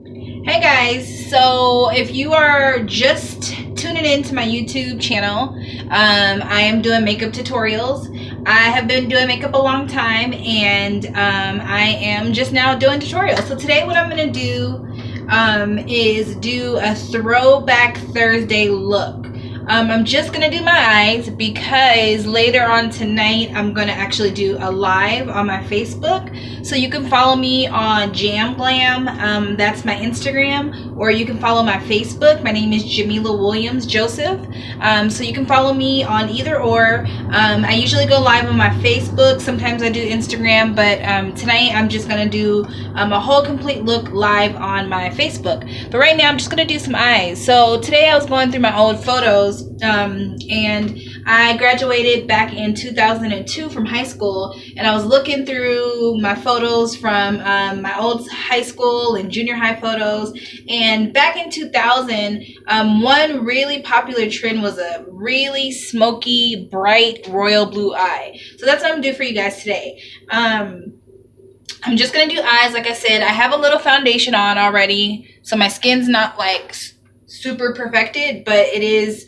Hey guys, so if you are just tuning into my YouTube channel, I am doing makeup tutorials. I have been doing makeup a long time, and I am just now doing tutorials. So today what I'm going to do is do a throwback Thursday look. I'm just going to do my eyes because later on tonight I'm going to actually do a live on my Facebook. So you can follow me on Jam Glam, that's my Instagram, or you can follow my Facebook. My name is Jamila Williams Joseph. So you can follow me on either or. I usually go live on my Facebook. Sometimes I do Instagram, but tonight I'm just going to do a whole complete look live on my Facebook. But right now I'm just going to do some eyes. So today I was going through my old photos, and I graduated back in 2002 from high school, and I was looking through my photos from my old high school and junior high photos. And back in 2000, one really popular trend was a really smoky, bright royal blue eye. So that's what I'm gonna do for you guys today. I'm just gonna do eyes. Like I said, I have a little foundation on already, so my skin's not like super perfected, but it is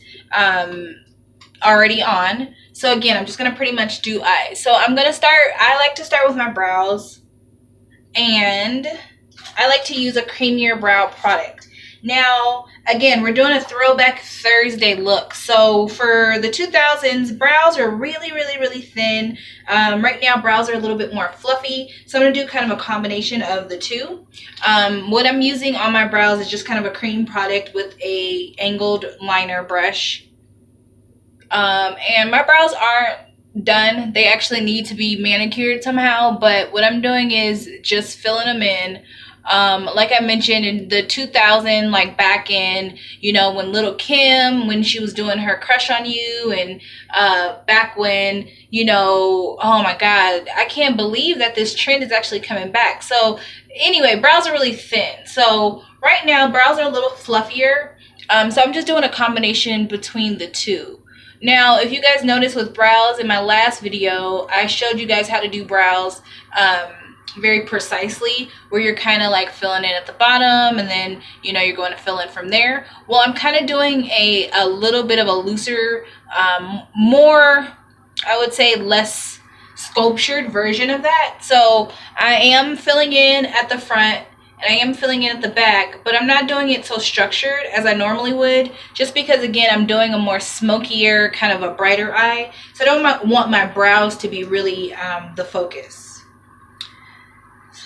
already on. So again, I'm just gonna pretty much do eyes. So I'm gonna start, I like to start with my brows, and I like to use a creamier brow product. Now, again, we're doing a throwback Thursday look. So for the 2000s, brows are really, really, really thin. Right now, brows are a little bit more fluffy. So I'm going to do kind of a combination of the two. What I'm using on my brows is just kind of a cream product with a angled liner brush. And my brows aren't done. They actually need to be manicured somehow. But what I'm doing is just filling them in. Like I mentioned in the 2000, like back in, when Little Kim, when she was doing her Crush on You, and back when, oh my God, I can't believe that this trend is actually coming back. So anyway, brows are really thin. So right now, brows are a little fluffier. So I'm just doing a combination between the two. Now, if you guys notice with brows, in my last video, I showed you guys how to do brows very precisely, where you're kind of like filling in at the bottom, and then you're going to fill in from there. Well, I'm kind of doing a little bit of a looser, more, I would say, less sculptured version of that. So I am filling in at the front, and I am filling in at the back, but I'm not doing it so structured as I normally would, just because, again, I'm doing a more smokier, kind of a brighter eye. So I don't want my brows to be really the focus.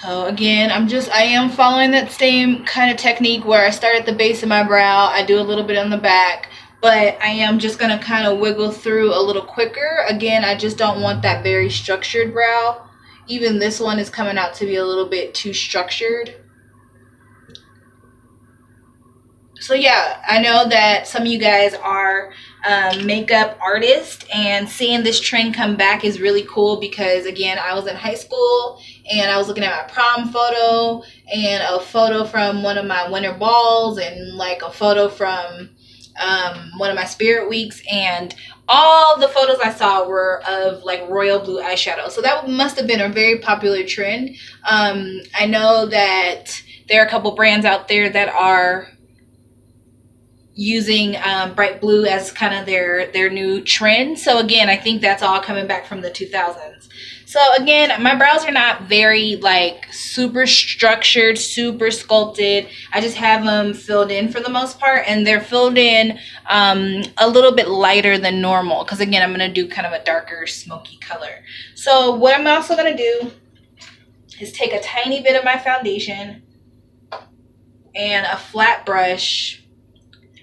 So again, I am following that same kind of technique where I start at the base of my brow, I do a little bit on the back, but I am just going to kind of wiggle through a little quicker. Again, I just don't want that very structured brow. Even this one is coming out to be a little bit too structured. So yeah, I know that some of you guys are makeup artists, and seeing this trend come back is really cool because, again, I was in high school and I was looking at my prom photo and a photo from one of my winter balls and like a photo from one of my spirit weeks, and all the photos I saw were of like royal blue eyeshadow. So that must have been a very popular trend. I know that there are a couple brands out there that are using bright blue as kind of their new trend. So again, I think that's all coming back from the 2000s. So again, my brows are not very like super structured, super sculpted. I just have them filled in for the most part, and they're filled in a little bit lighter than normal because, again, I'm going to do kind of a darker smoky color. So what I'm also going to do is take a tiny bit of my foundation and a flat brush.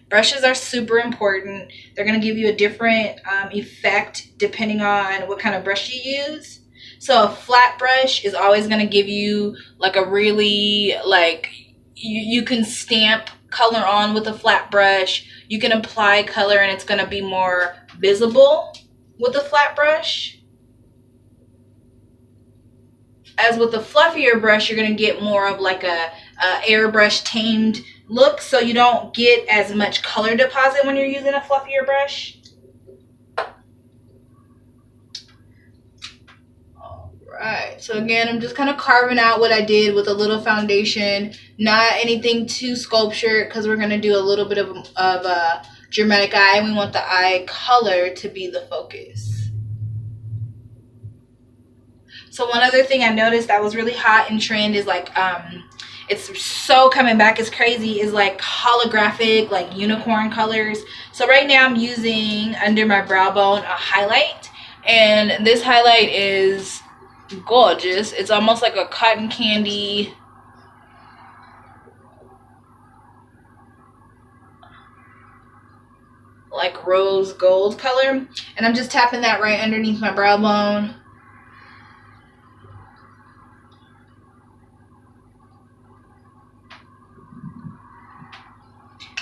Brushes are super important. They're going to give you a different effect depending on what kind of brush you use. So a flat brush is always going to give you like a really, like, you can stamp color on with a flat brush. You can apply color and it's going to be more visible with a flat brush. As with a fluffier brush, you're going to get more of like a airbrush tamed look, so you don't get as much color deposit when you're using a fluffier brush. All Alright, so again, I'm just kind of carving out what I did with a little foundation. Not anything too sculptured because we're going to do a little bit of a dramatic eye. And we want the eye color to be the focus. So one other thing I noticed that was really hot in trend is like, it's so coming back, it's crazy, is like holographic, like unicorn colors. So right now I'm using under my brow bone a highlight. And this highlight is gorgeous. It's almost like a cotton candy, like rose gold color. And I'm just tapping that right underneath my brow bone.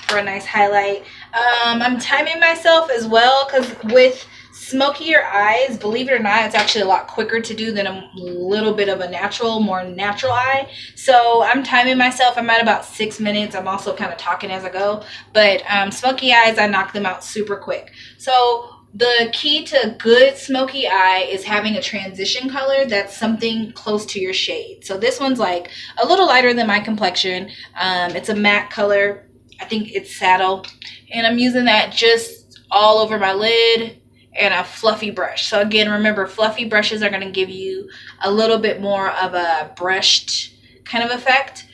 For a nice highlight. I'm timing myself as well because with smokier eyes, believe it or not, it's actually a lot quicker to do than a little bit of a more natural eye. So I'm timing myself. I'm at about 6 minutes. I'm also kind of talking as I go. But smoky eyes, I knock them out super quick. So the key to good smoky eye is having a transition color that's something close to your shade. So this one's like a little lighter than my complexion. It's a matte color. I think it's saddle. And I'm using that just all over my lid and a fluffy brush. So again, remember, fluffy brushes are going to give you a little bit more of a brushed kind of effect,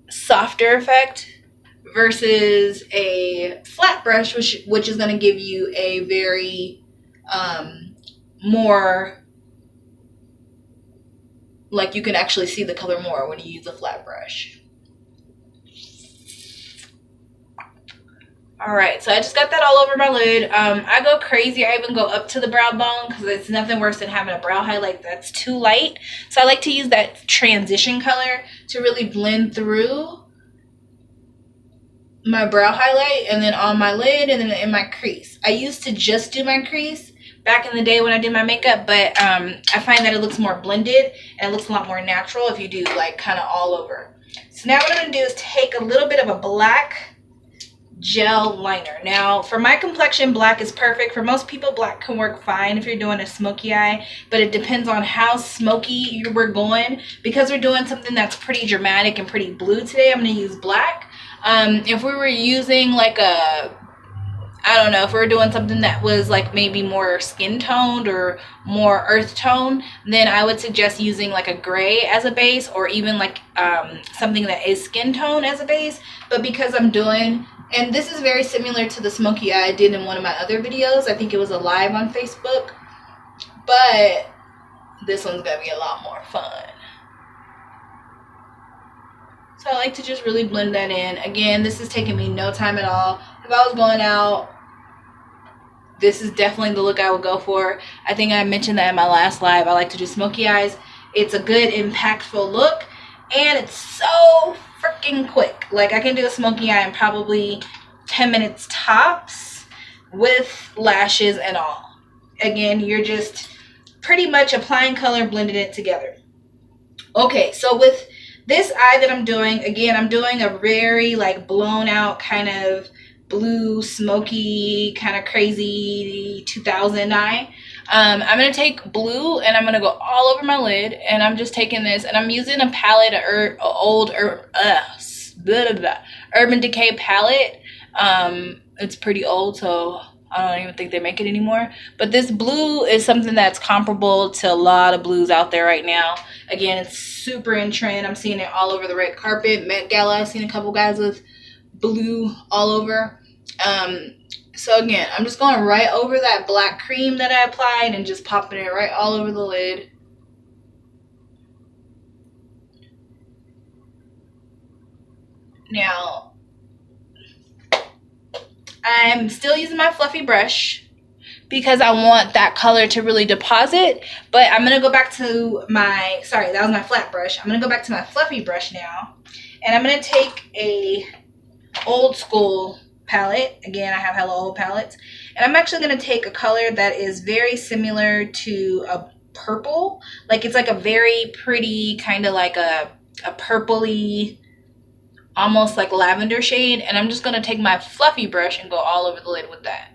softer effect, versus a flat brush, which is going to give you a very more, like you can actually see the color more when you use a flat brush. Alright, so I just got that all over my lid. I go crazy. I even go up to the brow bone because it's nothing worse than having a brow highlight that's too light. So I like to use that transition color to really blend through my brow highlight and then on my lid and then in my crease. I used to just do my crease back in the day when I did my makeup, but I find that it looks more blended and it looks a lot more natural if you do like kind of all over. So now what I'm going to do is take a little bit of a black gel liner. Now for my complexion, black is perfect. For most people, black can work fine if you're doing a smoky eye, but it depends on how smoky we're going. Because we're doing something that's pretty dramatic and pretty blue today, I'm going to use black. If we were using like a, I don't know, if we were doing something that was like maybe more skin toned or more earth tone, then I would suggest using like a gray as a base, or even like something that is skin tone as a base. But because I'm doing, and this is very similar to the smoky eye I did in one of my other videos. I think it was a live on Facebook. But this one's going to be a lot more fun. So I like to just really blend that in. Again, this is taking me no time at all. If I was going out, this is definitely the look I would go for. I think I mentioned that in my last live. I like to do smoky eyes. It's a good, impactful look. And it's so freaking quick. Like I can do a smoky eye in probably 10 minutes tops with lashes and all. Again, you're just pretty much applying color, blending it together. Okay, so with this eye that I'm doing, again, I'm doing a very like blown out kind of blue, smoky, kind of crazy 2000 eye. I'm going to take blue and I'm going to go all over my lid, and I'm just taking this and I'm using a palette, Urban Decay palette. It's pretty old, so I don't even think they make it anymore. But this blue is something that's comparable to a lot of blues out there right now. Again, it's super in trend. I'm seeing it all over the red carpet. Met Gala, I've seen a couple guys with blue all over. So again, I'm just going right over that black cream that I applied and just popping it right all over the lid. Now, I'm still using my fluffy brush because I want that color to really deposit. But I'm going to go back to my, sorry, that was my flat brush. I'm going to go back to my fluffy brush now. And I'm going to take a old school palette. Again, I have hella old palettes. And I'm actually going to take a color that is very similar to a purple. Like it's like a very pretty kind of like a purpley, almost like lavender shade. And I'm just going to take my fluffy brush and go all over the lid with that.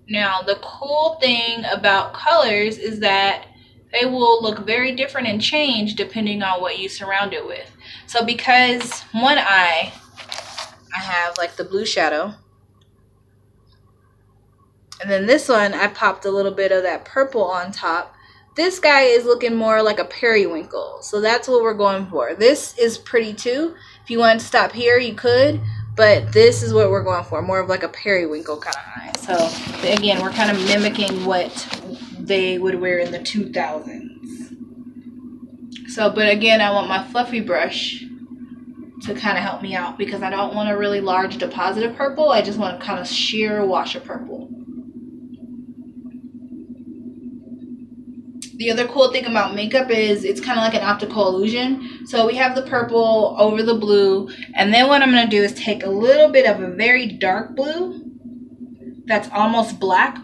Now, the cool thing about colors is that they will look very different and change depending on what you surround it with. So because one eye, I have like the blue shadow. And then this one, I popped a little bit of that purple on top. This guy is looking more like a periwinkle. So that's what we're going for. This is pretty too. If you wanted to stop here, you could. But this is what we're going for. More of like a periwinkle kind of eye. So again, we're kind of mimicking what they would wear in the 2000s. So, but again, I want my fluffy brush to kind of help me out because I don't want a really large deposit of purple. I just want a kind of sheer wash of purple. The other cool thing about makeup is it's kind of like an optical illusion. So we have the purple over the blue. And then what I'm going to do is take a little bit of a very dark blue that's almost black